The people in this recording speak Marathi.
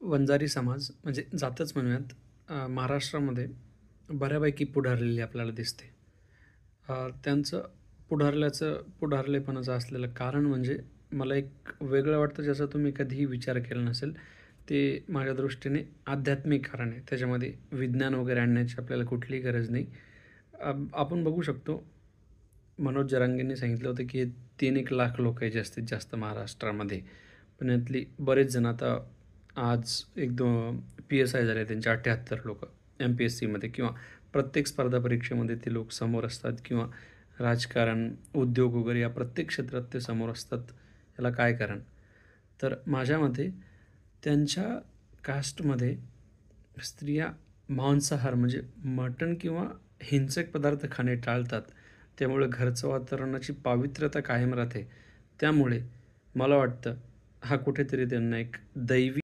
वंजारी समाज म्हणजे जातच म्हणूयात महाराष्ट्रामध्ये बऱ्यापैकी पुढारलेली आपल्याला दिसते. त्यांचं पुढारलेपणाचं असलेलं कारण म्हणजे मला एक वेगळं वाटतं ज्याचा तुम्ही कधीही विचार केला नसेल. ते माझ्या दृष्टीने आध्यात्मिक कारण आहे. त्याच्यामध्ये विज्ञान वगैरे आणण्याची आपल्याला कुठलीही गरज नाही. आपण बघू शकतो मनोज जरांगेंनी सांगितलं होतं, की 3-1 लाख लोक आहे जास्तीत जास्त महाराष्ट्रामध्ये. पण यातली बरेच जण आता आज एक दो पी-एस-आय झाले त्यांचे 78 लोकं एम-पी-एस-सीमध्ये किंवा प्रत्येक स्पर्धा परीक्षेमध्ये ते लोक समोर असतात किंवा राजकारण, उद्योग वगैरे या प्रत्येक क्षेत्रात ते समोर असतात. याला काय कारण? तर माझ्या मते त्यांच्या कास्टमध्ये स्त्रिया मांसाहार म्हणजे मटण किंवा हिंसक पदार्थ खाणे टाळतात. त्यामुळे घरचं वातावरणाची पावित्र्यता कायम राहते. त्यामुळे मला वाटतं हा कुठेतरी त्यांना एक दैवी